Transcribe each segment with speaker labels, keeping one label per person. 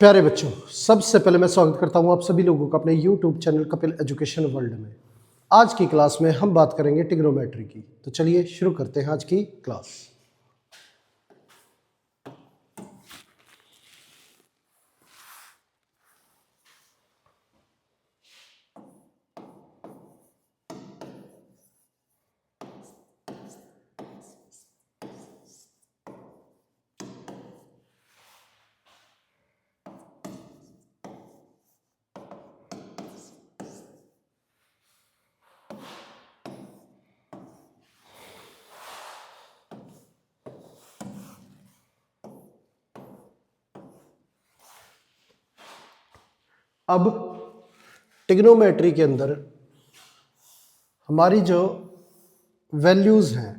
Speaker 1: प्यारे बच्चों, सबसे पहले मैं स्वागत करता हूं आप सभी लोगों का अपने YouTube channel Kapil education world में। आज की क्लास में हम बात करेंगे ट्रिग्नोमेट्री की। तो चलिए शुरू करते हैं आज की क्लास। अब ट्रिग्नोमेट्री के अंदर हमारी जो वैल्यूज हैं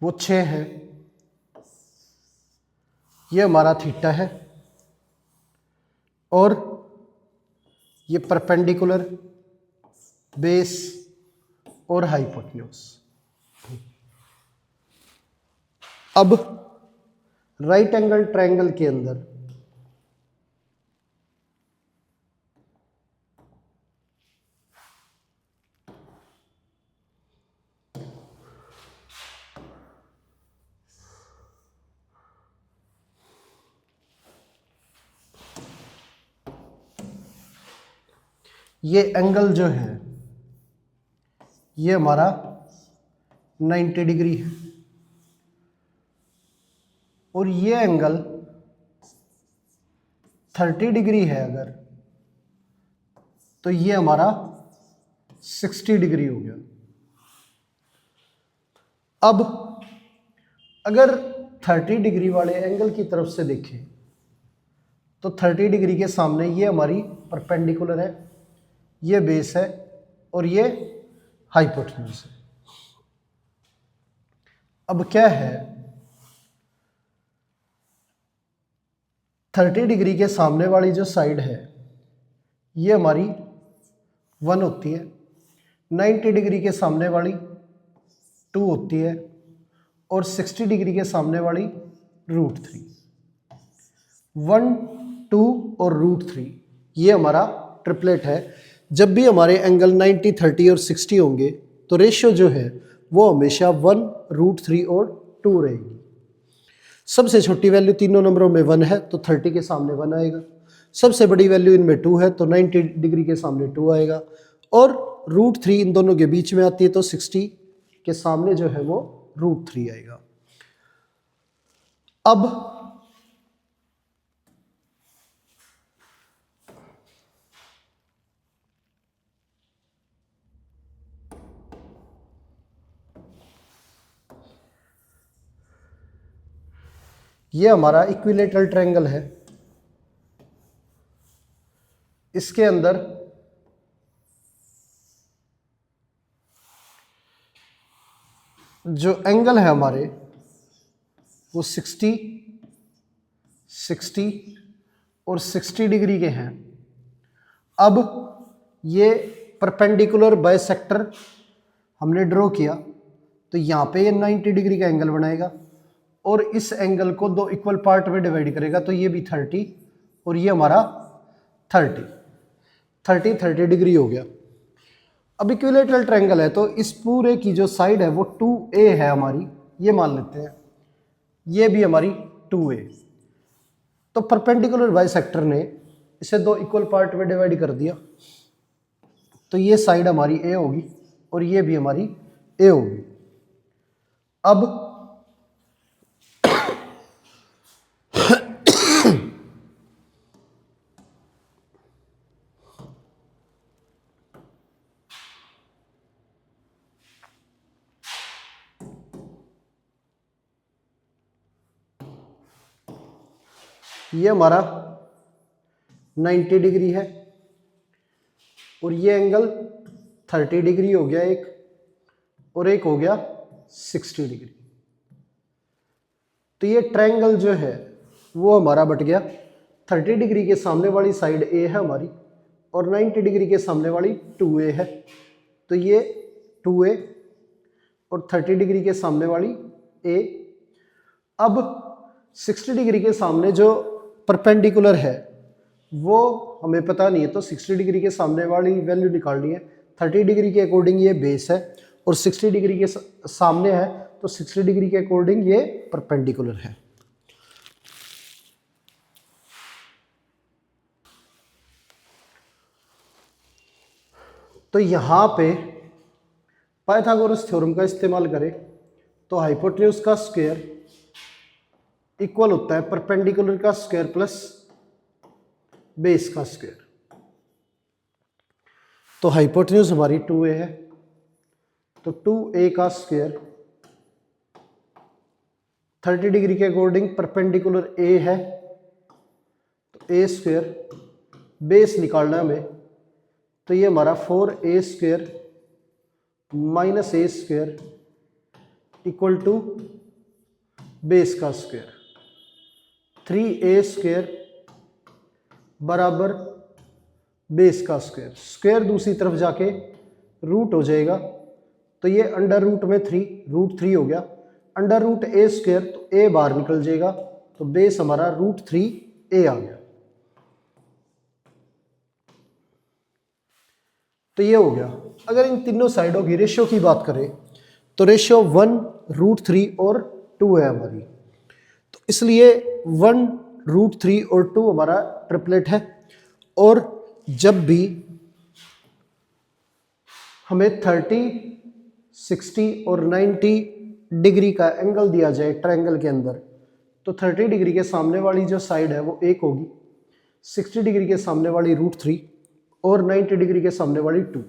Speaker 1: वो 6 हैं। ये हमारा थीटा है और ये परपेंडिकुलर, बेस और हाइपोटेन्यूज। अब राइट एंगल ट्रायंगल के अंदर ये एंगल जो है ये हमारा 90 डिग्री है और ये एंगल 30 डिग्री है अगर, तो ये हमारा 60 डिग्री हो गया। अब अगर 30 डिग्री वाले एंगल की तरफ से देखें तो 30 डिग्री के सामने ये हमारी परपेंडिकुलर है, ये बेस है और ये हाइपोटेन्यूज है। अब क्या है, 30 डिग्री के सामने वाली जो साइड है ये हमारी 1 होती है, 90 डिग्री के सामने वाली 2 होती है और 60 डिग्री के सामने वाली √3। 1, 2 और √3 ये हमारा ट्रिपलेट है। जब भी हमारे एंगल 90, 30 और 60 होंगे तो रेशियो जो है वो हमेशा 1, √3 और 2 रहेगी। सबसे छोटी वैल्यू तीनों नंबरों में 1 है तो 30 के सामने 1 आएगा। सबसे बड़ी वैल्यू इनमें 2 है तो 90 डिग्री के सामने 2 आएगा और √3 इन दोनों के बीच में आती है तो 60 के सामने जो है वो √3 आएगा। अब ये हमारा इक्विलेटरल ट्रायंगल है। इसके अंदर जो एंगल है हमारे वो 60, 60 और 60 डिग्री के हैं। अब ये परपेंडिकुलर बाइसेक्टर हमने ड्रॉ किया तो यहाँ पे ये 90 डिग्री का एंगल बनाएगा और इस एंगल को 2 इक्वल पार्ट में डिवाइड करेगा तो ये भी 30 और ये हमारा 30 डिग्री हो गया। अब इक्विलेटरल ट्रायंगल है तो इस पूरे की जो साइड है वो 2a है हमारी, ये मान लेते हैं, ये भी हमारी 2a। तो परपेंडिकुलर बाइसेक्टर ने इसे 2 इक्वल पार्ट में डिवाइड कर दिया तो ये साइड हमारी a होगी और ये भी हमारी a होगी। अब ये हमारा 90 डिग्री है और ये एंगल 30 डिग्री हो गया एक और एक हो गया 60 डिग्री। तो ये ट्रायंगल जो है वो हमारा बट गया। 30 डिग्री के सामने वाली साइड A है हमारी और 90 डिग्री के सामने वाली 2A है तो ये 2A और 30 डिग्री के सामने वाली A अब 60 डिग्री के सामने जो परपेंडिकुलर है वो हमें पता नहीं है, तो 60 डिग्री के सामने वाली वैल्यू निकालनी है। 30 डिग्री के अकॉर्डिंग ये बेस है और 60 डिग्री के सामने है, तो 60 डिग्री के अकॉर्डिंग ये परपेंडिकुलर है। तो यहां पे पाइथागोरस थ्योरम का इस्तेमाल करें तो हाइपोटेन्यूज का स्क्वायर इक्वल होता है परपेंडिकुलर का स्क्वायर प्लस बेस का स्क्वायर। तो हाइपोटेन्यूज हमारी 2a है, तो 2a का स्क्वायर 30 डिग्री के अकॉर्डिंग परपेंडिकुलर a है, तो a स्क्वायर बेस निकालना है हमें, तो ये हमारा 4a square minus a square equal to base का स्क्वायर। 3a स्क्वायर बराबर बेस का स्क्वायर, स्क्वायर दूसरी तरफ जाके रूट हो जाएगा, तो ये अंडर रूट में 3 रूट 3 हो गया, अंडर रूट a स्क्वायर, तो a बाहर निकल जाएगा, तो बेस हमारा रूट 3a आ गया। तो ये हो गया। अगर इन तीनों साइडों की रेशियो की बात करें तो रेशियो 1√3 और 2 है हमारी, तो इसलिए 1√3 और 2 हमारा ट्रिपलेट है। और जब भी हमें 30, 60 और 90 डिग्री का एंगल दिया जाए ट्रायंगल के अंदर, तो 30 डिग्री के सामने वाली जो साइड है वो 1 होगी, 60 डिग्री के सामने वाली √3 और 90 डिग्री के सामने वाली 2।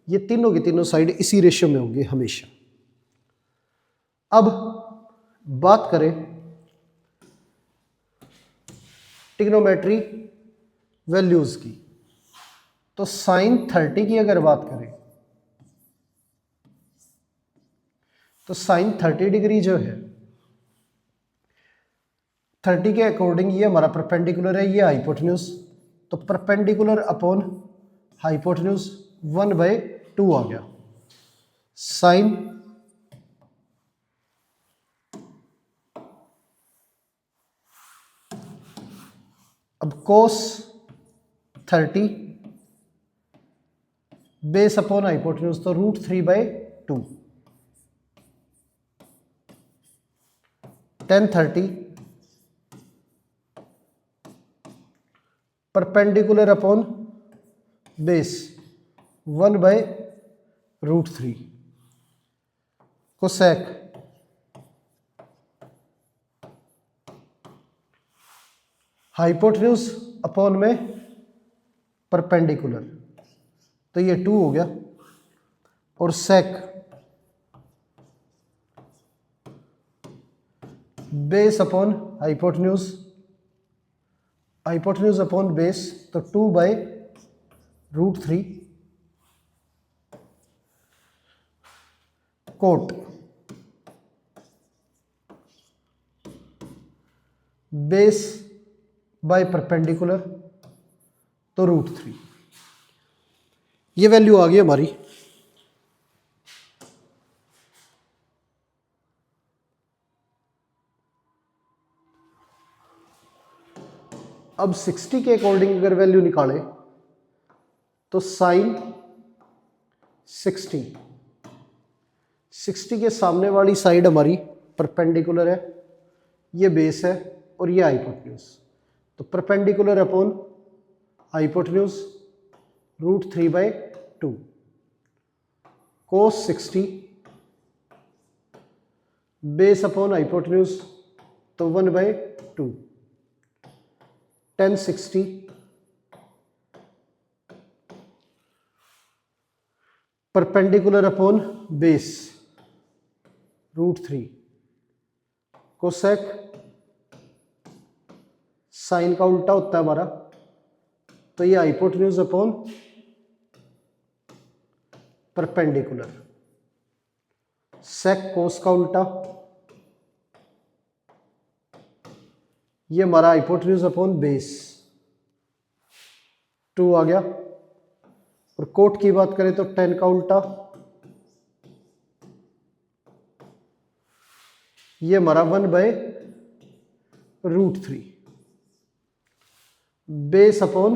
Speaker 1: ये तीनों की तीनों साइड इसी रेशियो में होंगे हमेशा। अब बात करें ट्रिग्नोमेट्री वैल्यूज की, तो साइन 30 की अगर बात करें तो साइन 30 डिग्री जो है 30 के अकॉर्डिंग ये हमारा परपेंडिकुलर है, ये हाइपोटेन्यूज, तो परपेंडिकुलर अपॉन हाइपोटेन्यूज 1/2 आ गया। साइन अब कोस 30 बेस अपॉन हाइपोटेन्यूज, तो √3/2। tan 30 perpendicular upon base 1/√3। Cosec hypotenuse upon में परपेंडिकुलर, तो ये 2 हो गया, और sec base upon hypotenuse, hypotenuse upon base, तो 2/√3। कोट बेस बाय परपेंडिकुलर, तो √3। ये वैल्यू आ गई हमारी। अब 60 के अकॉर्डिंग अगर वैल्यू निकालें तो साइन 60 के सामने वाली साइड हमारी परपेंडिकुलर है, ये बेस है और ये हाइपोटेन्यूज, तो perpendicular upon hypotenuse √3/2। Cos 60 base upon hypotenuse, तो 1/2। tan 60 perpendicular upon base √3। Cosec sine का उल्टा होता है हमारा, तो ये hypotenuse upon perpendicular. Sec cos का उल्टा, ये हमारा हाइपोटेन्यूज अपॉन बेस 2 आ गया। और कोट की बात करें तो tan का उल्टा, ये हमारा 1/√3 √3 बेस अपॉन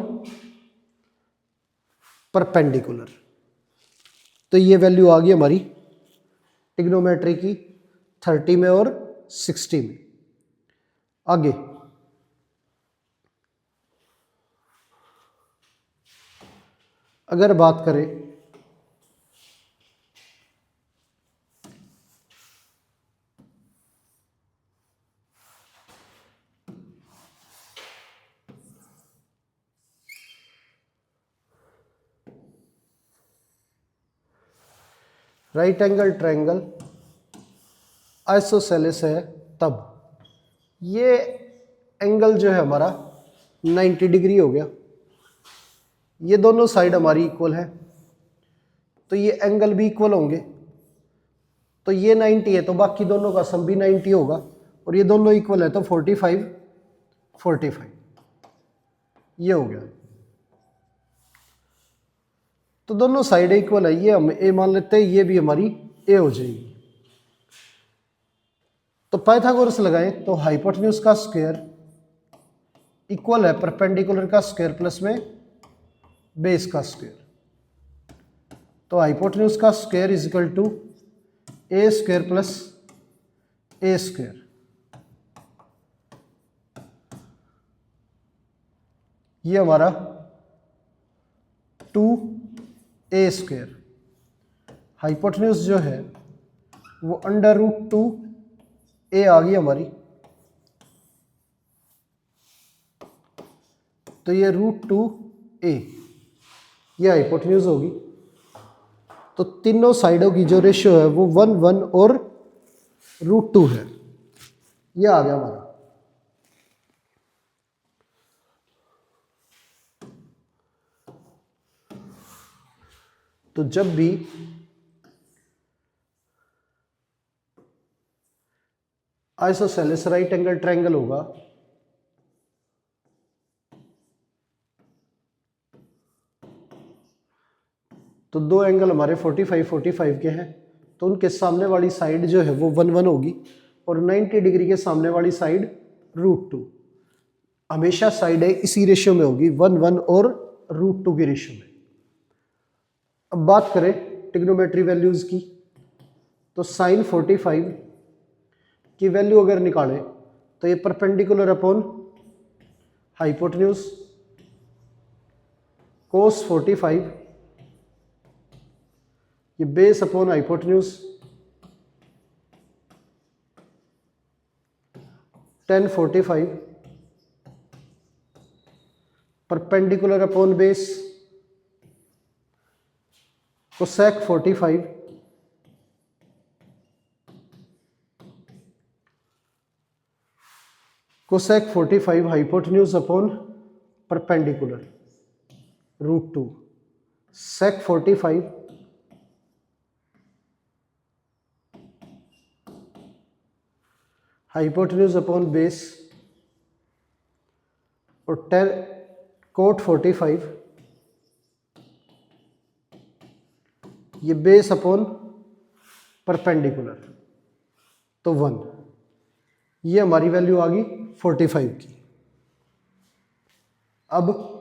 Speaker 1: परपेंडिकुलर। तो ये वैल्यू आ गई हमारी ट्रिग्नोमेट्री की 30 में और 60 में। आगे अगर बात करें राइट एंगल ट्रायंगल आइसोसेलेस है, तब ये एंगल जो है हमारा 90 डिग्री हो गया। ये दोनों साइड हमारी इक्वल है, तो ये एंगल भी इक्वल होंगे। तो ये 90 है तो बाकी दोनों का सम भी 90 होगा, और ये दोनों इक्वल है तो 45 45 ये हो गया। तो दोनों साइड इक्वल है, ये हम ए मान लेते हैं, ये भी हमारी ए हो जाएगी। तो पाइथागोरस लगाएं तो हाइपोटेन्यूज का स्क्वायर इक्वल है परपेंडिकुलर का स्क्वायर प्लस में बेस का स्क्वायर। तो हाइपोटेन्यूज का square is equal to a square plus a square. ये हमारा 2a स्क्वायर। हाइपोटेन्यूज जो है वो √2a आ गई हमारी। तो ये √2a ये हाइपोटेन्यूज होगी। तो तीनों साइडों की जो रेशियो है वो 1 1 और √2 है। ये आ गया हमारा। तो जब भी आइसोसेलेस राइट एंगल ट्रायंगल होगा तो दो एंगल हमारे 45 45 के हैं, तो उनके सामने वाली साइड जो है वो 1 1 होगी, और 90 डिग्री के सामने वाली साइड √2। हमेशा साइड है इसी रेशियो में होगी, 1 1 और √2 की रेशियो में। अब बात करें ट्रिग्नोमेट्री वैल्यूज की, तो साइन 45 की वैल्यू अगर निकाले तो ये परपेंडिकुलर अपॉन हाइपोटेन्यूज कोस 45, ये base upon hypotenuse tan 45 perpendicular upon base cosec 45 cosec 45 hypotenuse upon perpendicular √2 सेक 45 हाइपोटेन्यूज अपॉन बेस और कोट 45 ये बेस अपॉन परपेंडिकुलर, तो 1। ये हमारी वैल्यू आ गई 45 की। अब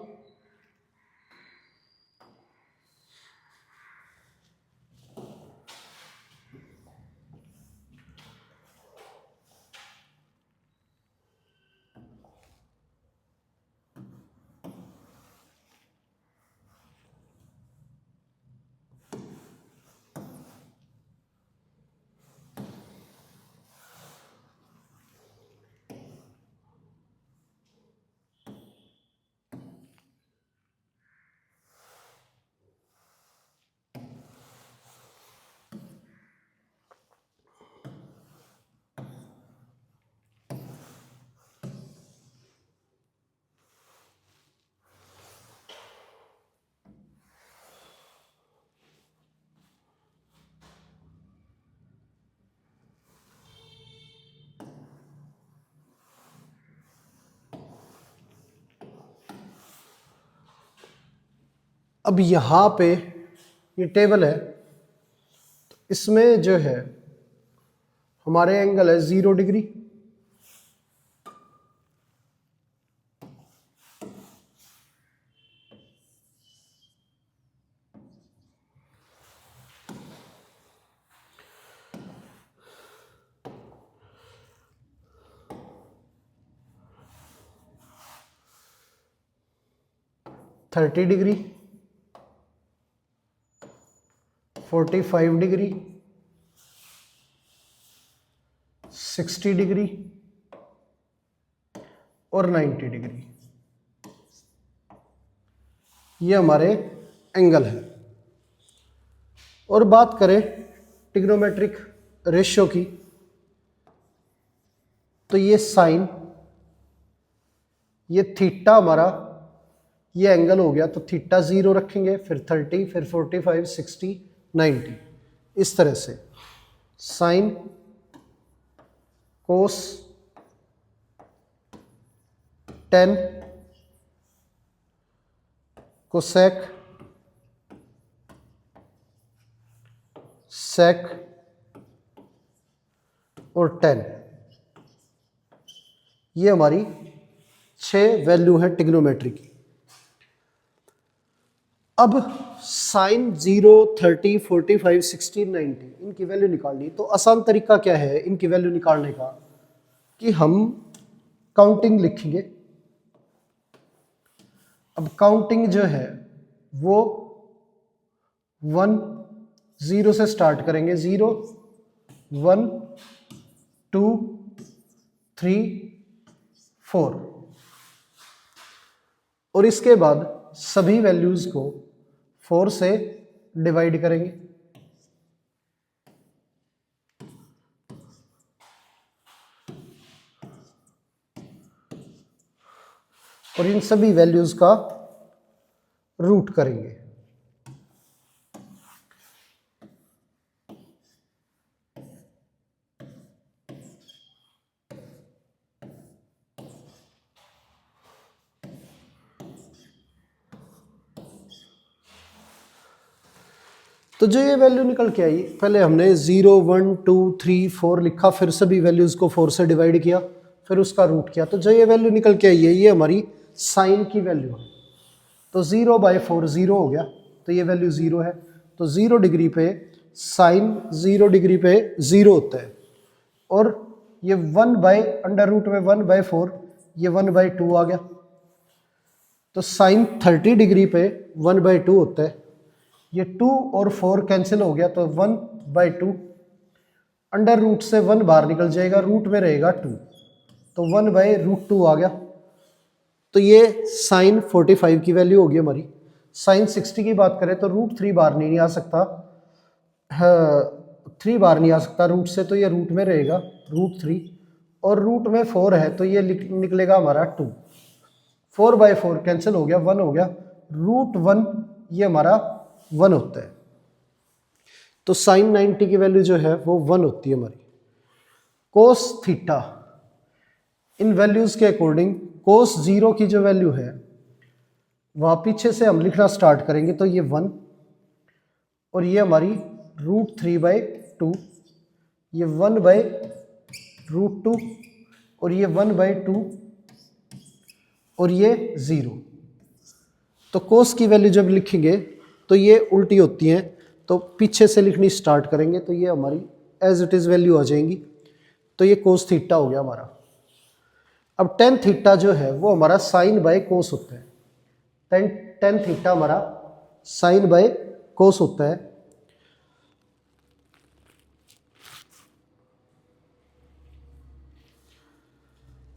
Speaker 1: अब यहाँ पे ये टेबल है, तो इसमें जो है हमारे एंगल है 0 डिग्री, 30 डिग्री, 45 डिग्री, 60 डिग्री और 90 डिग्री। ये हमारे एंगल है। और बात करें ट्रिग्नोमेट्रिक रेशियो की, तो ये साइन, ये थीटा हमारा, ये एंगल हो गया, तो थीटा 0 रखेंगे, फिर 30, फिर 45, 60, 90, इस तरह से साइन, कोस, टेन, कोसेक, सेक और टेन। ये हमारी 6 वैल्यू है ट्रिग्नोमेट्री की। अब साइन 0, 30, 45, 60, 90 इनकी वैल्यू निकालनी। तो आसान तरीका क्या है इनकी वैल्यू निकालने का, कि हम काउंटिंग लिखेंगे। अब काउंटिंग जो है वो 1, 0 से स्टार्ट करेंगे। 0, 1, 2, 3, 4 और इसके बाद सभी वैल्यूज को 4 से डिवाइड करेंगे। और इन सभी वैल्यूज का रूट करेंगे। तो जो ये वैल्यू निकल के आई, पहले हमने 0, 1, 2, 3, 4 लिखा, फिर सभी वैल्यूज को 4 से डिवाइड किया, फिर उसका रूट किया। तो जो ये वैल्यू निकल के आई है, ये हमारी साइन की वैल्यू है। तो 0/4 0 हो गया, तो ये वैल्यू 0 है। तो 0 डिग्री पे साइन 0 डिग्री पे 0 होता है। और ये 1/√1/4, ये 1/2 आ गया। तो साइन 30 डिग्री पे 1/2 होता है। ये 2 और 4 कैंसिल हो गया, तो 1/2। अंडर रूट से 1 बाहर निकल जाएगा, रूट में रहेगा 2, तो 1/√2 आ गया। तो ये साइन 45 की वैल्यू होगी हमारी। साइन 60 की बात करें तो √3 बाहर नहीं आ सकता, 3 बाहर नहीं आ सकता रूट से, तो ये रूट में रहेगा √3। और रूट में 4 है, तो ये निकलेगा हमारा 2। 4/4 कैंसिल हो गया, 1 हो गया। √1 ये हमारा 1 होता है। तो साइन 90 की वैल्यू जो है वो 1 होती है हमारी। कोस थीटा, इन वैल्यूज के अकॉर्डिंग कोस 0 की जो वैल्यू है वहाँ पीछे से हम लिखना स्टार्ट करेंगे, तो ये 1 और ये हमारी √3/2, ये 1/√2 और ये 1/2 और ये 0। तो कोस की वैल्यू जब लिखेंगे तो ये उल्टी होती हैं, तो पीछे से लिखनी स्टार्ट करेंगे, तो ये हमारी एज इट इज़ वैल्यू आ जाएंगी। तो ये कोस थीटा हो गया हमारा। अब टेन थीटा जो है वो हमारा साइन बाय कोस होता है। टेन थीटा हमारा साइन बाय कोस होता है।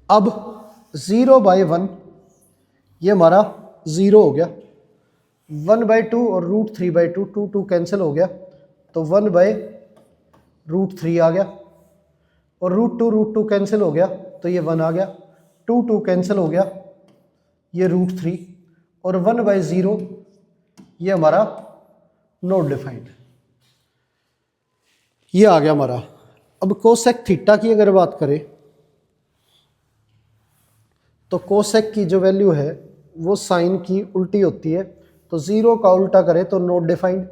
Speaker 1: अब 0/1 ये हमारा 0 हो गया। 1/2 और √3/2, 2 कैंसिल हो गया, तो 1/√3 आ गया। और √2 कैंसिल हो गया, तो ये 1 आ गया। 2 कैंसिल हो गया, ये √3 और 1/0 ये हमारा नॉट डिफाइंड, ये आ गया हमारा। अब कोसेक थीटा की अगर बात करें तो कोसेक की जो वैल्यू है वो साइन की उल्टी होती है। तो 0 का उल्टा करें तो नॉट डिफाइंड,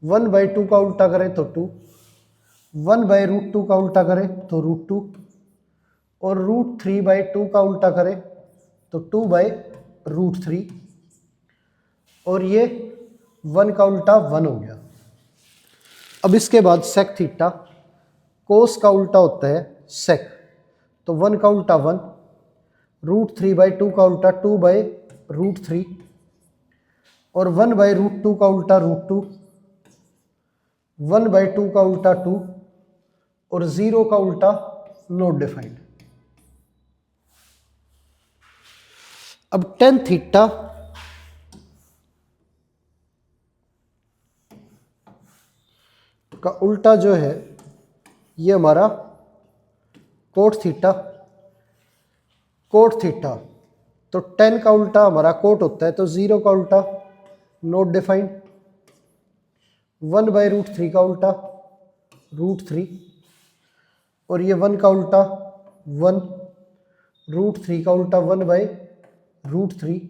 Speaker 1: 1/2 का उल्टा करें तो 2, 1/√2 का उल्टा करें तो √2 और √3/2 का उल्टा करें तो 2/√3 और ये 1 का उल्टा 1 हो गया। अब इसके बाद सेक थीटा, कोस का उल्टा होता है सेक, तो 1 का उल्टा 1, √3/2 का उल्टा 2/√3 √3 और 1/√2 का उल्टा √2, 1/2 का उल्टा 2 और 0 का उल्टा नॉट डिफाइंड। अब tan थीटा का उल्टा जो है ये हमारा कोट थीटा, तो tan का उल्टा हमारा कोट होता है, तो 0 का उल्टा नॉट डिफाइंड, 1/√3 का उल्टा √3 और ये 1 का उल्टा 1, √3 का उल्टा 1/√3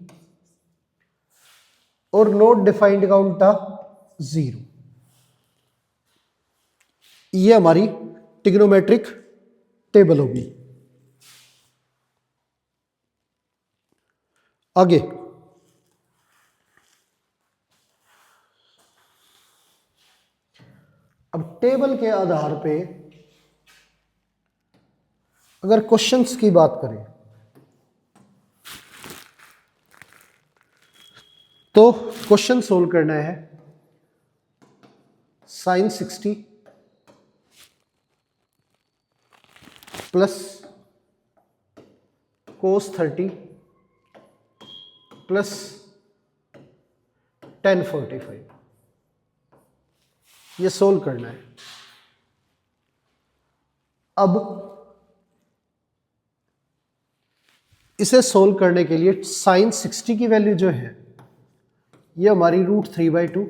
Speaker 1: और नॉट डिफाइंड का उल्टा 0। ये हमारी ट्रिग्नोमेट्रिक टेबल होगी। आगे अब टेबल के आधार पे अगर क्वेश्चंस की बात करें तो क्वेश्चन सोल्व करना है sin 60 plus cos 30 plus tan 45, ये सोल्व करना है। अब इसे सोल्व करने के लिए sin 60 की वैल्यू जो है ये हमारी √3/2,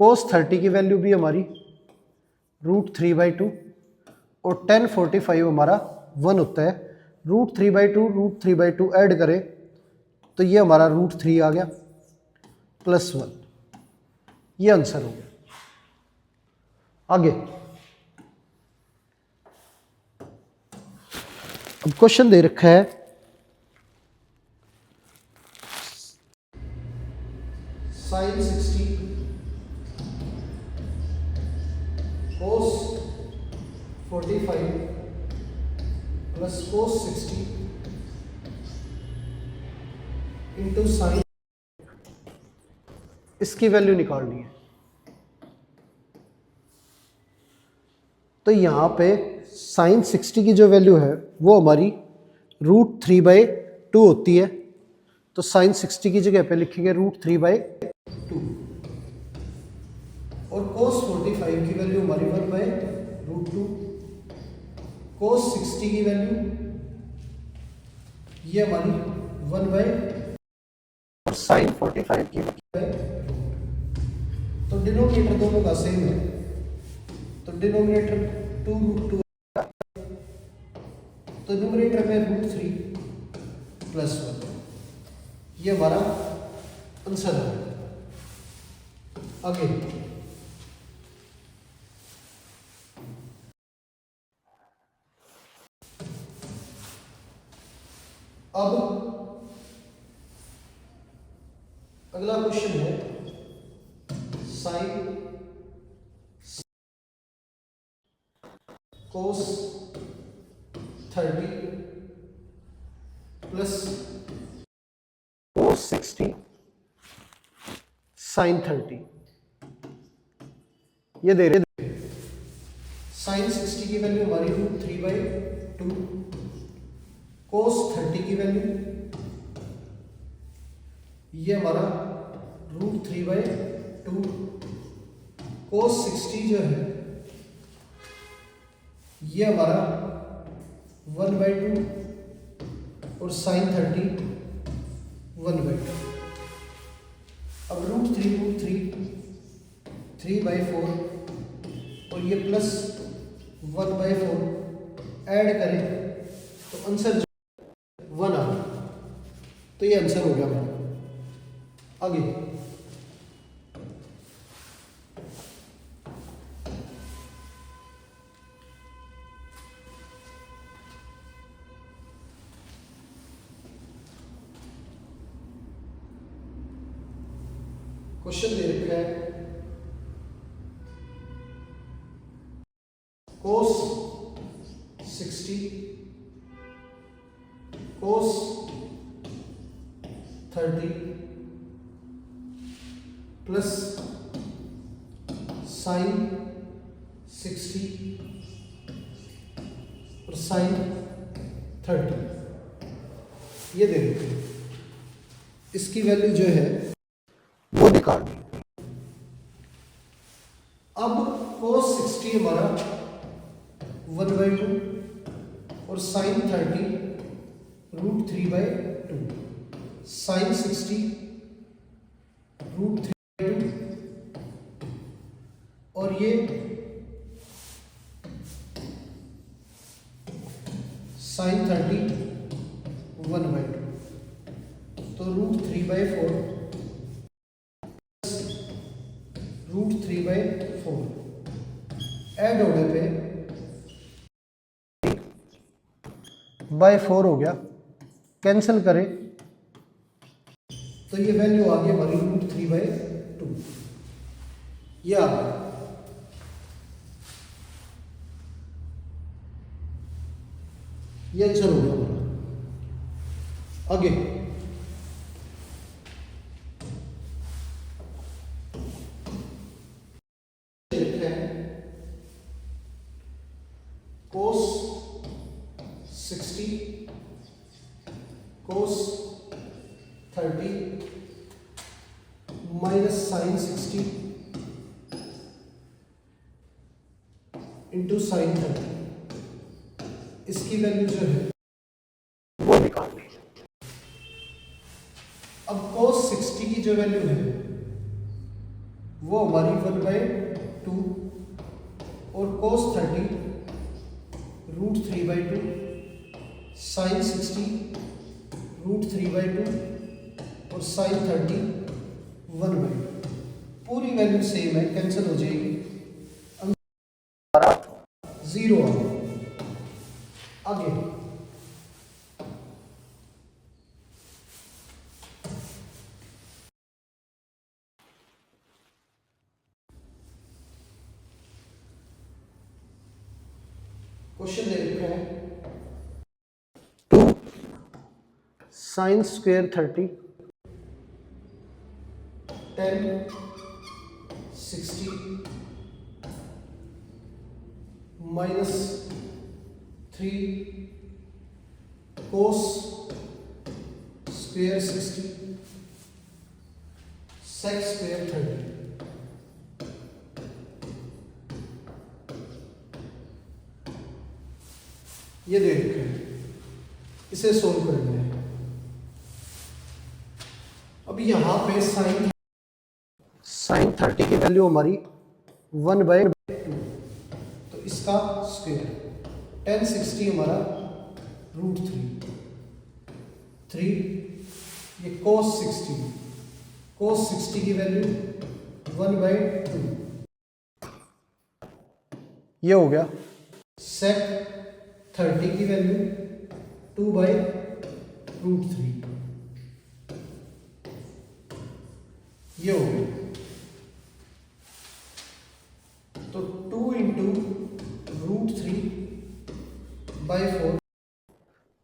Speaker 1: cos 30 की वैल्यू भी हमारी √3/2 और tan 45 हमारा 1 होता है। √3/2 ऐड करें तो ये हमारा √3 आ गया प्लस 1, ये आंसर हो गया। आगे अब क्वेश्चन दे रखा है sin 60 cos 45 plus cos 60 into sign, इसकी वैल्यू निकालनी है। तो यहां पे sin 60 की जो वैल्यू है वो हमारी √3/2 होती है, तो sin 60 की जगह पे लिखेंगे √3/2 और cos 45 की वैल्यू हमारी 1/√2, cos 60 की वैल्यू ये हमारी 1/, और sin 45 की वैल्यू, तो डिनोमिनेटर दोनों का सेम है, तो डिनोमिनेटर 2√2 तो न्यूमरेटर में √3 प्लस 1, ये हमारा आंसर है। आगे अब अगला क्वेश्चन है sin cos 30 plus cos 60 sin 30, ये दे रहे sin 60 की वैल्यू हमारी √3/2, cos 30 की वैल्यू ये हमारा √3/2, cos 60 जो है ये हमारा 1/2 और sin 30 1/2। अब √3 3/4 और ये प्लस 1/4 ऐड करें तो आंसर 1 आ गया, तो ये आंसर हो गया हमारा। आगे क्वेश्चन दे रखा है cos 60 cos 30 प्लस साइन 60 और साइन 30, ये दे देते हैं। इसकी वैल्यू जो है वो निकालनी। अब cos 60 हमारा 1/2 और साइन 30 √3/2, साइन 60 √3/2 और ये साइन 30 1/2, तो √3/4 √3/4 ऐड होने पे /4 हो गया, कैंसिल करें तो ये वैल्यू आ गई हमारी √3/2, ये आ गया। ये आंसर हो गया हमारा। आगे cos 60 cos 30 minus sine 60 into sine 30, इसकी वैल्यू जो है वो निकालनी। अब cos 60 की जो वैल्यू है वो हमारी 1/2 और cos 30 √3/2, साइन 60 √3/2 और साइन 30 1/2, पूरी वैल्यू सेम है, कैंसिल हो जाएगी, आंसर 0 आ गया। आगे क्वेश्चन दे रखा है 2 sine square 30 10 60 minus 3 cos square 60 sec square 30। ये दे रखे हैं, इसे सोल्व करना है। अब यहां पे साइन 30 की वैल्यू हमारी 1/2, तो इसका स्क्वायर 10 60 हमारा √3, ये cos 60 की वैल्यू 1/2, ये हो गया। सेक 30 की वैल्यू 2/√3, ये हो गया। तो 2 इंटू √3/4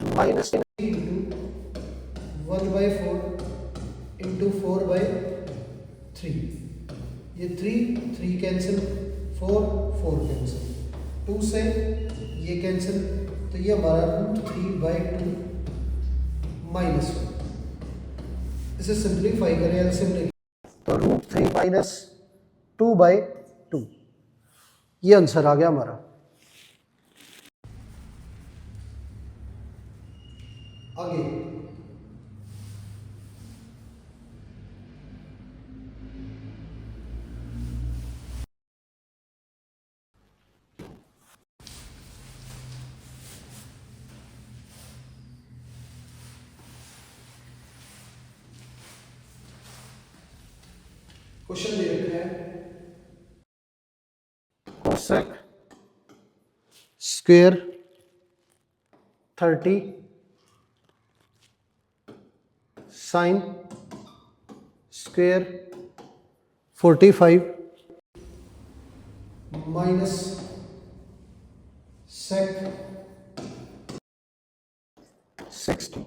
Speaker 1: माइनस इंटू 1/4 इंटू 4/3, ये 3 कैंसिल, 4 कैंसिल, 2 से ये कैंसिल, तो ये हमारा √3/2 -1, इसे सिंप्लीफाई करें, एलसीएम लेके तो √3 - 2/2, ये आंसर आ गया हमारा। आगे क्वेश्चन दे रखा है cosec square 30 sine square 45 minus sec 60,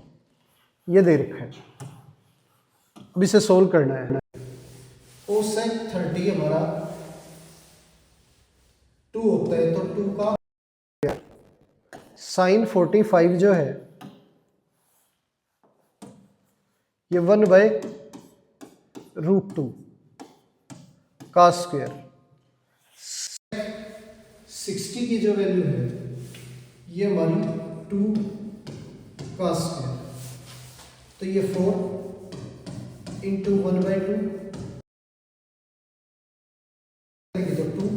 Speaker 1: ये दे रखा है। अब इसे सोल्व करना है। कोसेक 30 हमारा 2 होता है, तो 2 का साइन 45 जो है ये 1/√2 का स्क्वायर। 60 की जो वैल्यू है ये हमारी 2 का स्क्वायर, तो ये 4 इंटू 1/2 तो 2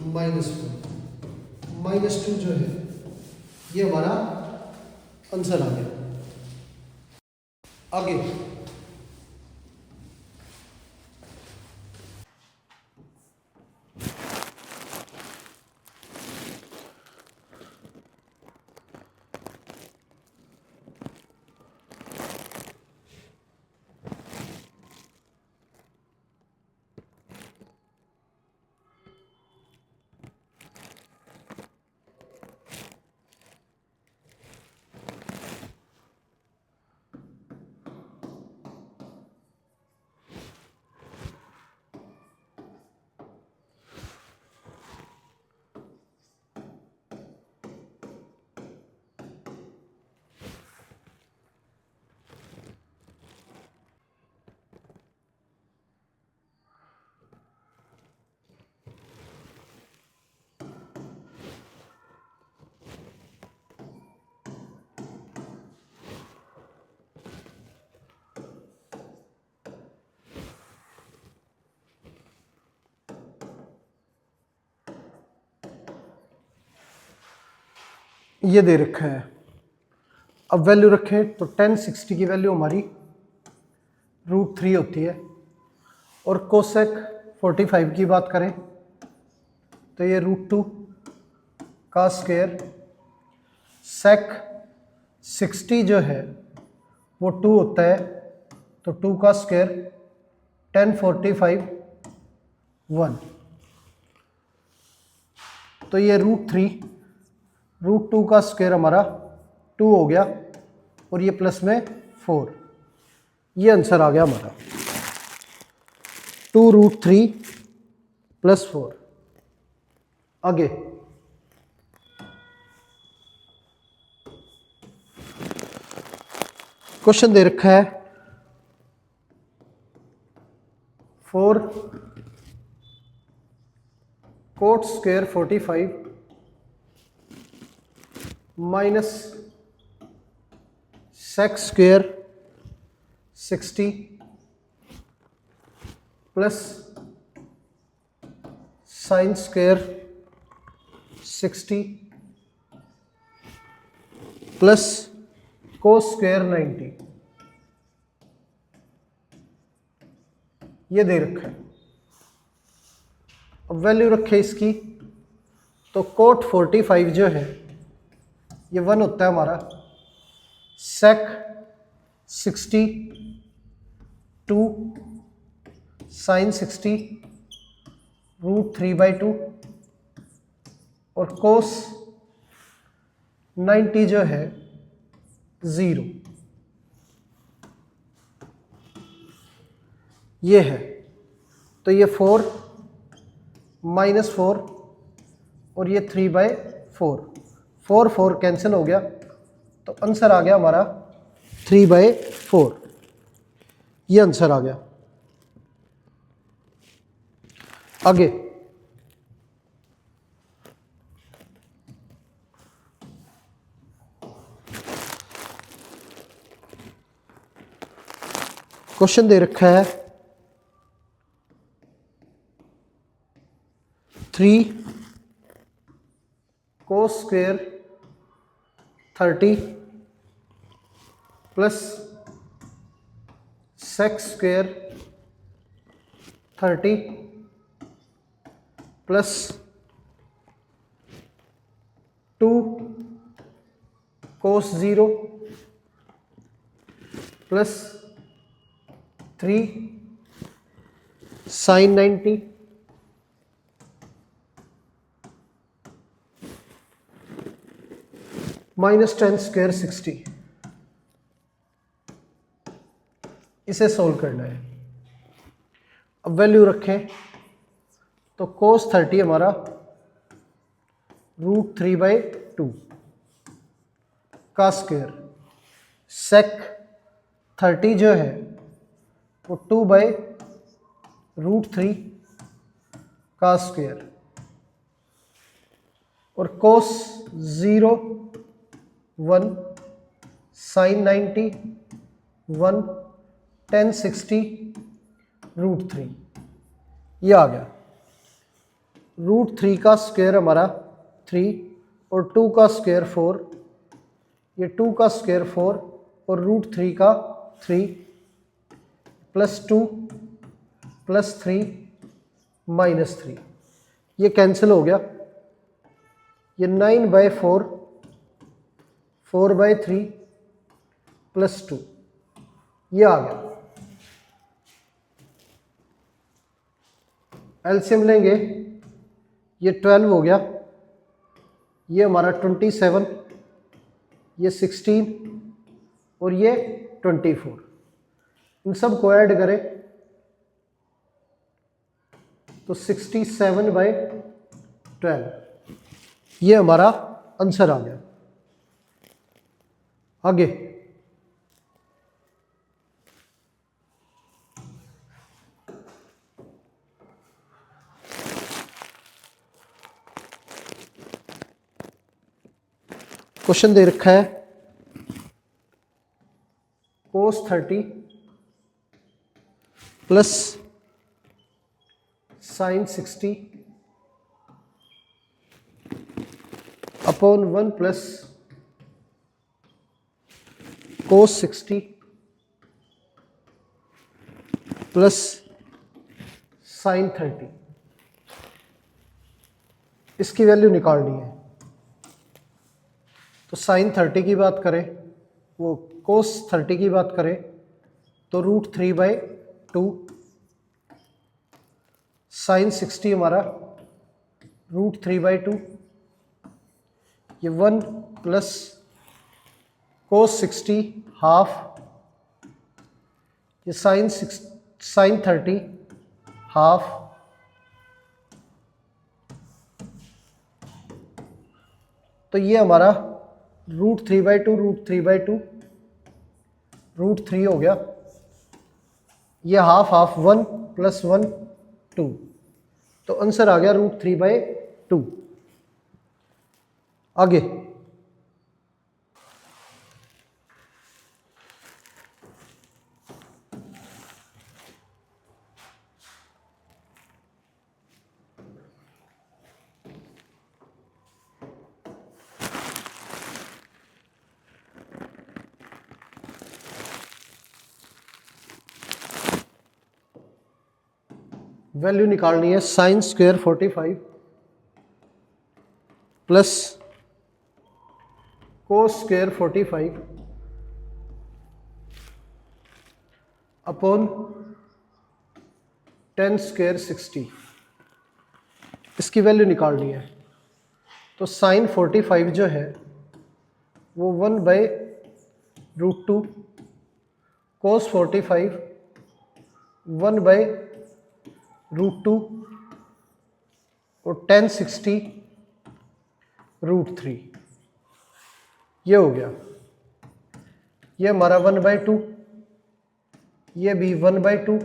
Speaker 1: -4 -2 जो है ये हमारा आंसर आ गया। आगे ये दे रखा है, अब वैल्यू रखें तो tan 60 की वैल्यू हमारी √3 होती है, और कोसेक 45 की बात करें तो ये √2 का स्क्वायर। सेक 60 जो है वो 2 होता है, तो 2 का स्क्वायर। tan 45 1, तो ये √2 का स्क्वायर हमारा 2 हो गया, और ये प्लस में 4, ये आंसर आ गया हमारा 2√3 + 4। आगे क्वेश्चन दे रखा है 4 cot square 45 minus sec square 60 plus sine square 60 plus cos square 90, ये दे रखा है। अब वैल्यू रखे इसकी, तो कोट 45 जो है ये 1 होता है हमारा। सेक 60 2 साइन 60 √3/2, और कोस 90 जो है 0, ये है। तो ये 4 -4 और ये 3/4, 4 4 कैंसिल हो गया, तो आंसर आ गया हमारा 3/4, ये आंसर आ गया। आगे क्वेश्चन दे रखा है 3 cos square 30 plus sec square 30 plus 2 cos 0 plus 3 sine 90 minus tan square 60। इसे सोल्व करना है। अब वैल्यू रखें तो cos 30 हमारा √3/2 का स्क्वायर, sec 30 जो है वो 2/√3 का स्क्वायर, और cos 0 1 sin 90 1 tan 60 √3, ये आ गया। √3 का स्क्वायर हमारा 3 और 2 का स्क्वायर 4, ये 2 का स्क्वायर 4 और √3 का 3 +2 +3 -3, ये कैंसिल हो गया। ये 9/4 4/3 +2, ये आ गया। एलसीएम लेंगे, ये 12 हो गया, ये हमारा 27, ये 16 और ये 24, इन सब को ऐड करें तो 67/12, ये हमारा आंसर आ गया। आगे क्वेश्चन दे रखा है cos 30 plus sin 60 upon 1 plus cos 60 plus sin 30, इसकी वैल्यू निकालनी है। तो sin 30 की बात करें, वो cos 30 की बात करें तो √3/2, sin 60 हमारा √3/2, ये 1 प्लस cos 60 हाफ, ये sin 30 हाफ, तो ये हमारा √3/2 √3/2 √3 हो गया, ये हाफ हाफ 1 + 1 2, तो आंसर आ गया √3/2। आगे वैल्यू निकालनी है sin square 45 plus cos square 45 upon tan square 60, इसकी वैल्यू निकालनी है। तो sin 45 जो है वो 1/√2, cos 45 1/√2 और tan 60 √3, ये हो गया। ये हमारा 1/2, ये भी 1/2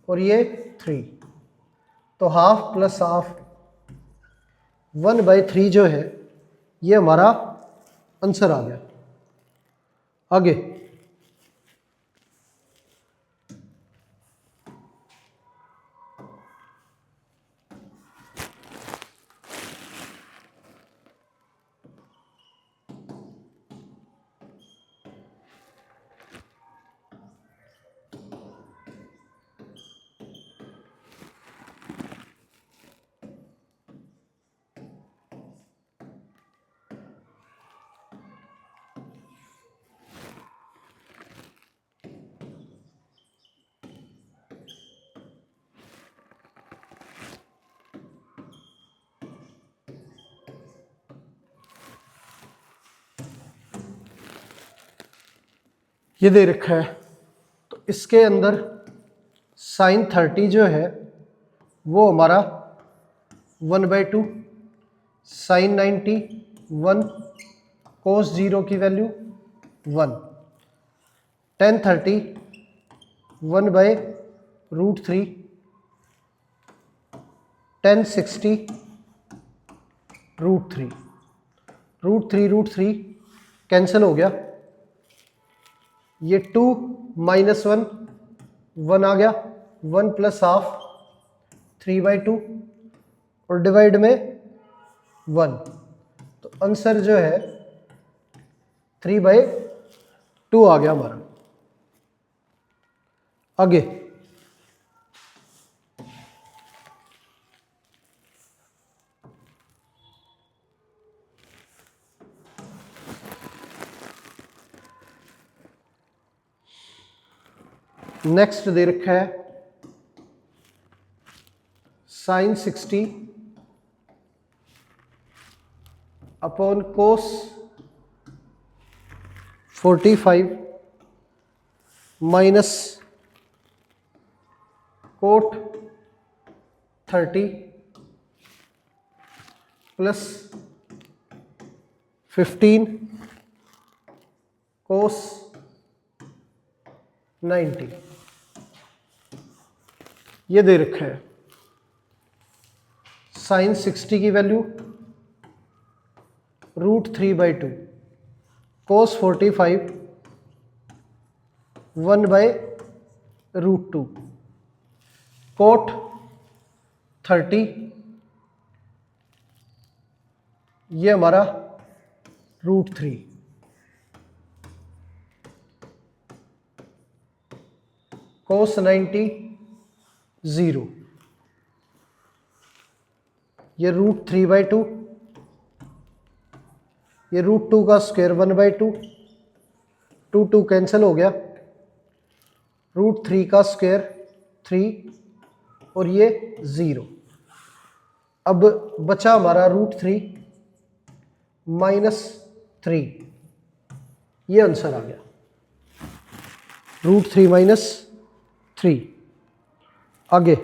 Speaker 1: और ये 3, तो हाफ प्लस हाफ 1/3 जो है ये हमारा आंसर आ गया। आगे ये दे रखा है तो इसके अंदर साइन 30 जो है वो हमारा 1/2, साइन 90 1, कोस 0 की वैल्यू 1, tan 30 1/√3, tan 60 √3, √3 कैंसिल हो गया, ये 2 माइनस 1 1 आ गया, 1 प्लस हाफ 3/2 और डिवाइड में 1, तो आंसर जो है 3/2 आ गया हमारा। आगे नेक्स्ट दे रखा है sine 60 upon cos 45 minus cot 30 plus 15 cos 90, ये दे रखा है साइन 60 की वैल्यू √3/2, कोस 45 1/√2, कोट 30 ये हमारा √3, कोस 90 0, ये √3/2, ये √2 का स्क्वायर 1/2, 2 कैंसिल हो गया, √3 का स्क्वायर 3 और ये 0। अब बचा हमारा √3 माइनस 3, ये आंसर आ गया, √3 माइनस 3। आगे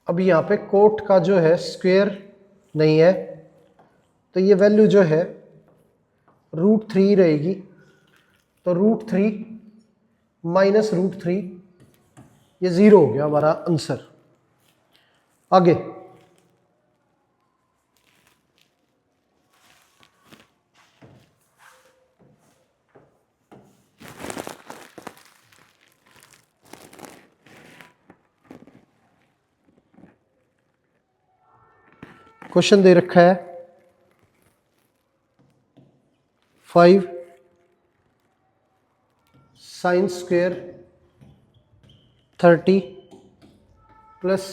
Speaker 1: अब यहाँ पे कोट का जो है स्क्वायर नहीं है, तो ये वैल्यू जो है √3 रहेगी, तो √3 माइनस √3 ये 0 हो गया हमारा आंसर। आगे क्वेश्चन दे रखा है 5 sign square 30 plus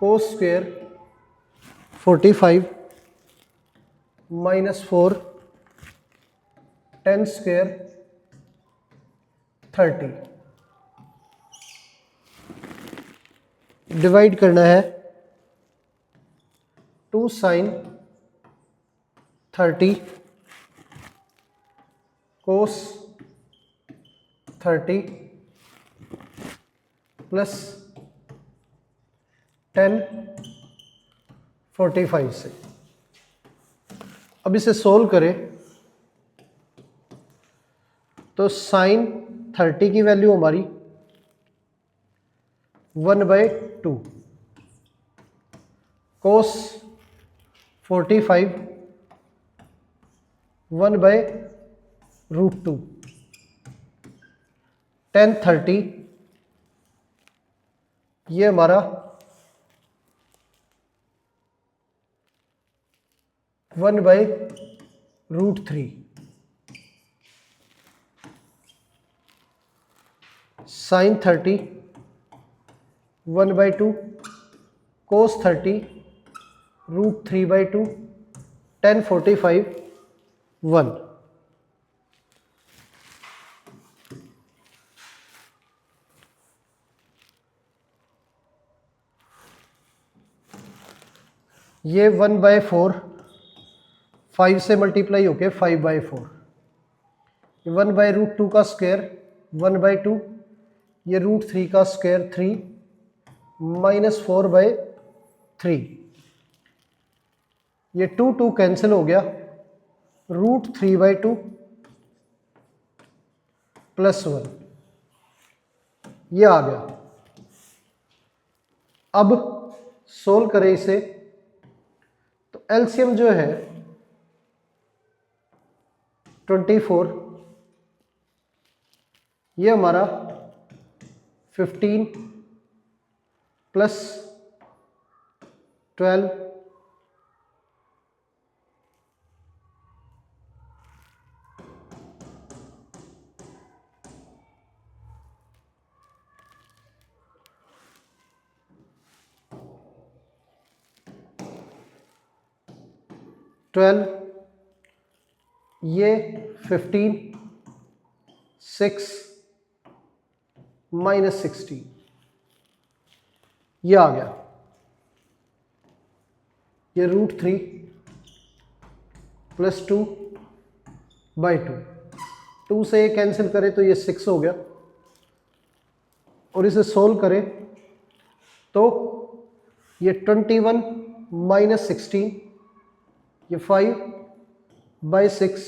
Speaker 1: cos square 45 minus 4 tan square 30, divide करना है 2 साइन 30 कोस 30 प्लस 10 45 से। अब इसे सोल्व करें तो साइन 30 की वैल्यू हमारी 1/2, कोस 45 1/√2, tan 30 ये हमारा 1/√3, साइन 30 1/2, कोस 30 √3/2, 1045, 1। ये 1/4, 5 से मल्टीप्लाई होके 5/4, 1/√2 का स्क्वायर 1/2, ये √3 का स्क्वायर 3, -4/3, ये 2 कैंसिल हो गया, √3/2 +1, ये आ गया। अब सोल्व करें इसे, तो एलसीएम जो है 24, ये हमारा 15 + 12, 12, ये 15, 6 -16, ये आ गया। ये √3 + 2/2, 2 से ये कैंसिल करें तो ये 6 हो गया, और इसे सोल्व करें तो ये 21 - 16, ये 5/6,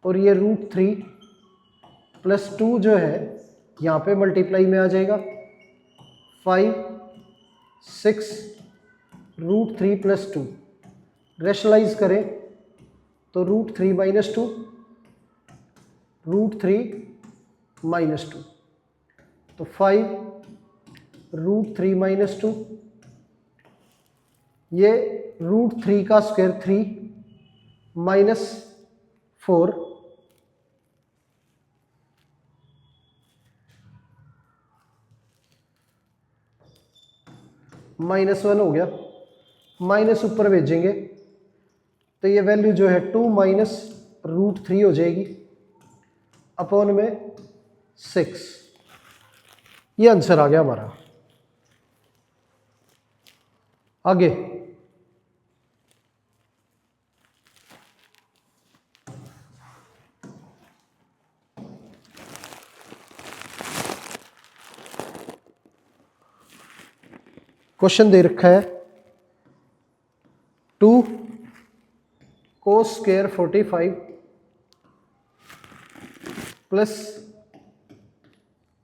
Speaker 1: और ये √3 + 2 जो है यहाँ पे मल्टीप्लाई में आ जाएगा, 5, 6, √3 + 2, रेशनलाइज करें तो √3 - 2, √3 - 2, तो 5, √3 - 2, ये √3 का स्क्वायर 3, -4, -1 हो गया, माइनस ऊपर भेजेंगे तो ये वैल्यू जो है 2 - √3 हो जाएगी, अपॉन में 6, ये आंसर आ गया हमारा। आगे क्वेश्चन दे रखा है 2 cos square 45 +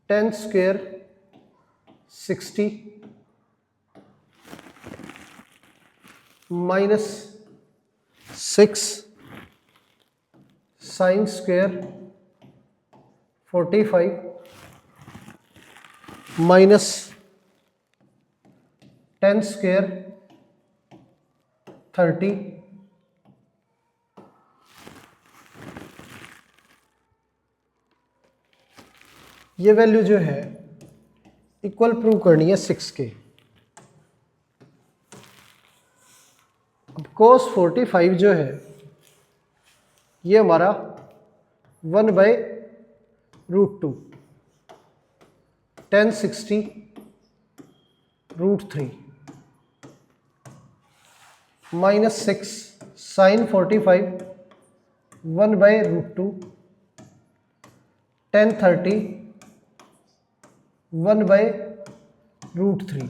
Speaker 1: tan square 60 -6 sin square 45 -tan square 30, ये वैल्यू जो है इक्वल प्रूव करनी है 6 के। अब cos 45 जो है ये हमारा 1/√2, tan 60 √3, -6 sin 45 1/√2, tan 30 1/√3,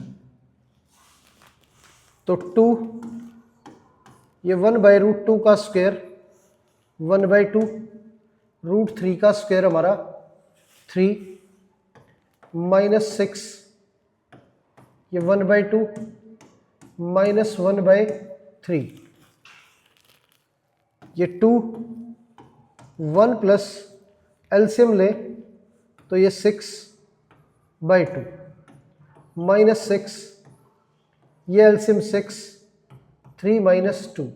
Speaker 1: तो 2, ये 1/√2 का स्क्वायर 1/2, √3 का स्क्वायर हमारा 3, -6, ये 1/2 -1/3, ये 2, 1 प्लस एलसीएम ले तो ये 6/2, -6, ये एलसीएम 6, 3 - 2,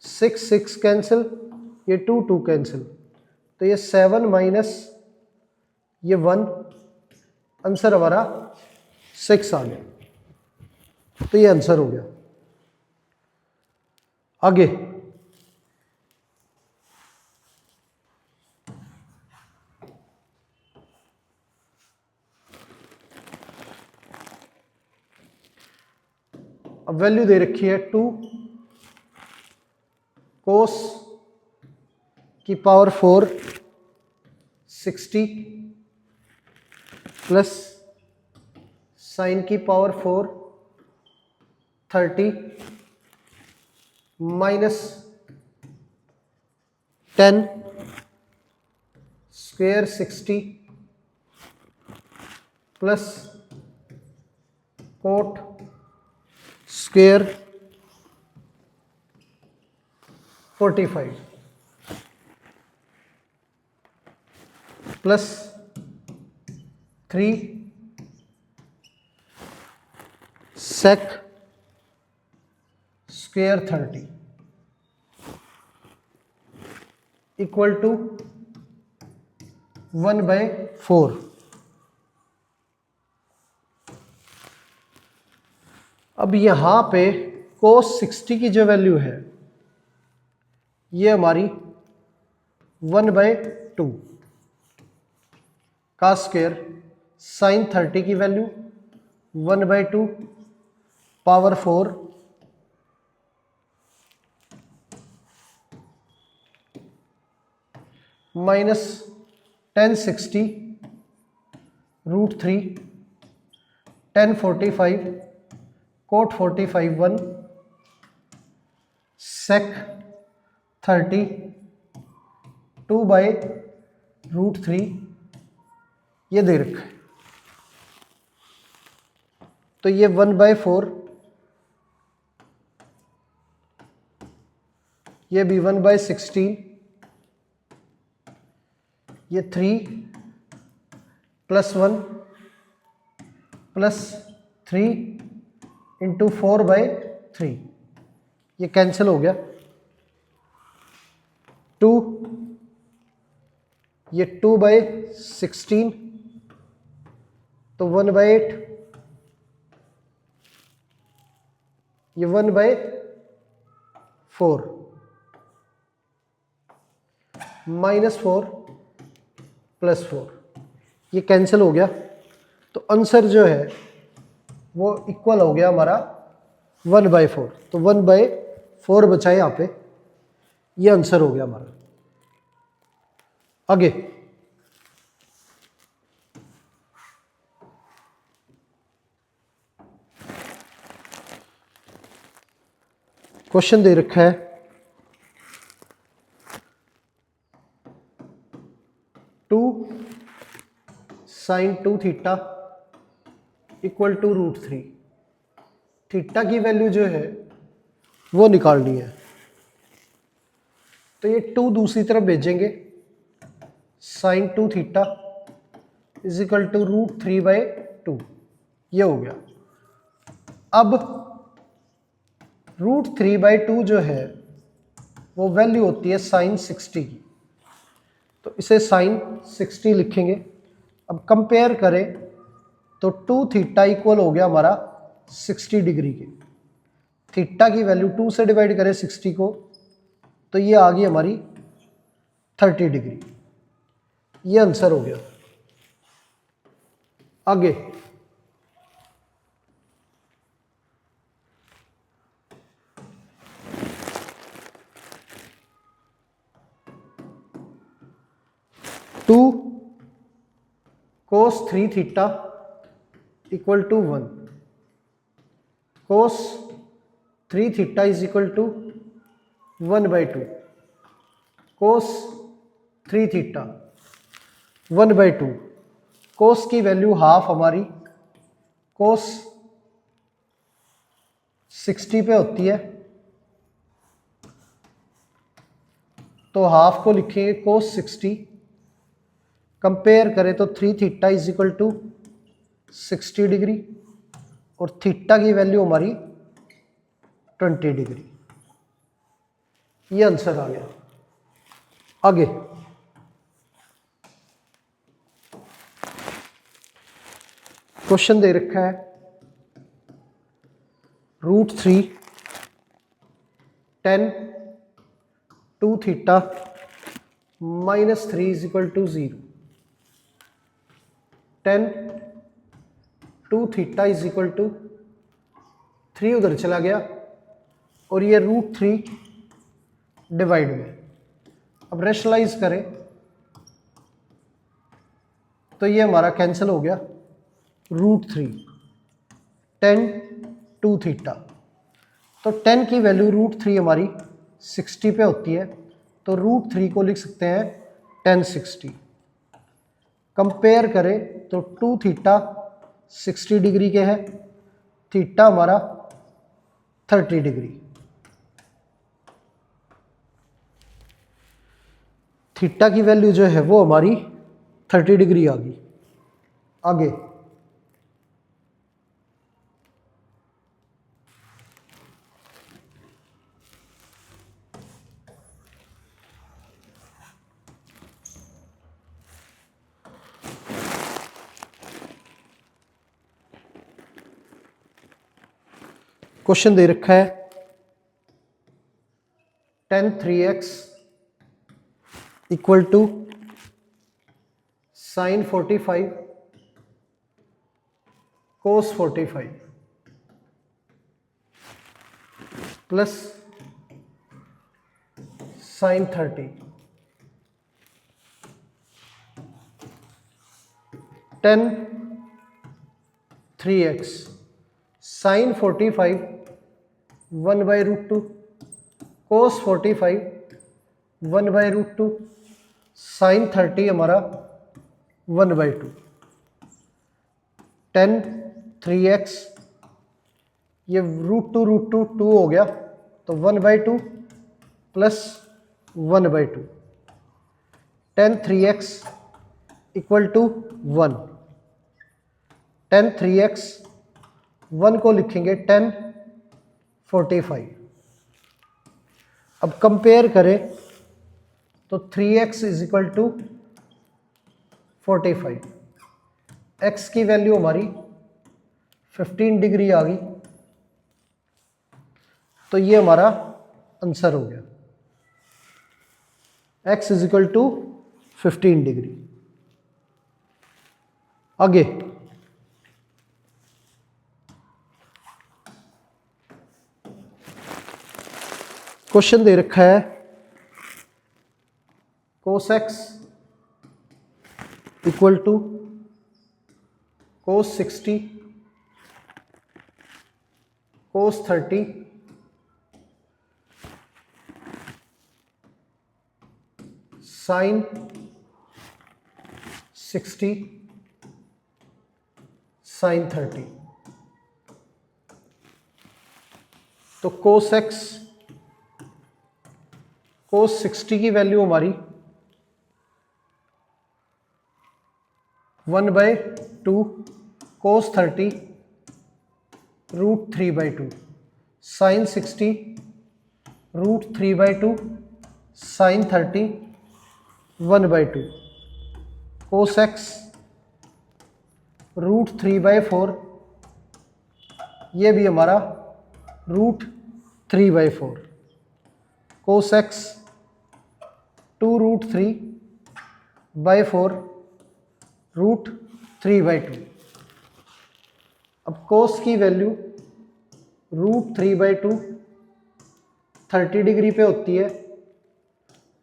Speaker 1: 6 6 कैंसिल, ये 2 कैंसिल, तो ये 7 माइनस ये 1, आंसर हमारा 6 आ गया। तो ये आंसर हो गया। आगे अब वैल्यू दे रखी है 2 कोस की पावर 4 60 प्लस साइन की power 4 30 minus 10 square 60 plus cot square 45 plus 3 sec square 30 equal to 1/4। अब यहां पे cos 60 की जो वैल्यू है ये हमारी 1/2 का स्क्वायर, साइन 30 की वैल्यू 1/2 पावर 4 माइनस 1060 √3 1045 कोट 45 1 सेक 30 2/√3 ये दे रखा है। तो ये 1/4, ये भी 1/16, ये 3 +1 + 3 इंटू 4/3 ये कैंसिल हो गया। 2 ये 2/16 तो 1/8 ये 1/4 -4 + 4 ये कैंसिल हो गया। तो आंसर जो है वो इक्वल हो गया हमारा 1/4। तो 1/4 बचा है यहाँ पे, ये आंसर हो गया हमारा। आगे क्वेश्चन दे रखा है 2 sin 2 theta equal to √3। Theta की वैल्यू जो है वो निकालनी है। तो ये 2 दूसरी तरफ भेजेंगे, sin 2 theta is equal to √3/2 ये हो गया। अब √3/2 जो है वो वैल्यू होती है sin 60 की, तो इसे sin 60 लिखेंगे। अब कंपेयर करें तो 2 थीटा इक्वल हो गया हमारा 60 डिग्री के। थीटा की वैल्यू 2 से डिवाइड करें 60 को तो ये आ गई हमारी 30 डिग्री। ये आंसर हो गया। आगे two cos 3 theta equal to 1। cos 3 theta is equal to 1/2। cos 3 theta 1/2। cos की वैल्यू हाफ हमारी cos 60 पे होती है, तो हाफ को लिखेंगे cos 60। कंपेयर करें तो 3 theta is equal to 60 degree और थीटा की वैल्यू हमारी 20 डिग्री। ये आंसर आ गया। आगे क्वेश्चन दे रखा है √3 10 2 theta -3 is equal to 0, 10 2 theta is equal to 3 उधर चला गया और ये √3 डिवाइड में। अब रेशनलाइज करें तो ये हमारा कैंसिल हो गया, √3 10 2 थीटा। तो 10 की वैल्यू √3 हमारी 60 पे होती है, तो √3 को लिख सकते हैं 1060। कंपेयर करें तो 2 थीटा 60 डिग्री के है, थीटा हमारा 30 डिग्री। थीटा की वैल्यू जो है वो हमारी 30 डिग्री आ गई। आगे क्वेश्चन दे रखा है tan 3x equal to sin 45 cos 45 plus sin 30। tan 3x sin 45 1/√2 cos 45 1/√2 sin 30 हमारा 1/2। tan 3x ये √2 2 हो गया तो 1/2 plus 1/2। tan 3x equal to 1। tan 3x 1 को लिखेंगे tan 45। अब कंपेयर करें तो 3x is equal to 45, x की वैल्यू हमारी 15 डिग्री आ गई, तो ये हमारा आंसर हो गया, x is equal to 15 degree. आगे क्वेश्चन दे रखा है cos x equal to cos 60 cos 30 sin 60 sin 30। तो cos x cos 60 की वैल्यू हमारी 1/2 cos 30 √3/2 sin 60 √3/2 sin 30 1/2 cos x √3/4, ये भी हमारा √3/4 cos x 2√3/4 √3/2। अब cos की वैल्यू √3/2 30 डिग्री पे होती है,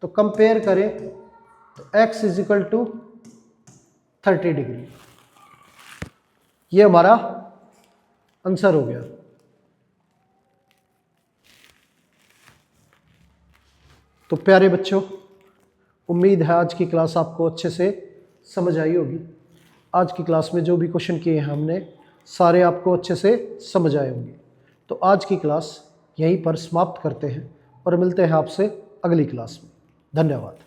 Speaker 1: तो कंपेयर करें तो x is equal to 30 degree. ये हमारा आंसर हो गया। तो प्यारे बच्चों, उम्मीद है आज की क्लास आपको अच्छे से समझ आई होगी। आज की क्लास में जो भी क्वेश्चन किए हैं हमने सारे आपको अच्छे से समझ आए होंगे। तो आज की क्लास यहीं पर समाप्त करते हैं और मिलते हैं आपसे अगली क्लास में। धन्यवाद।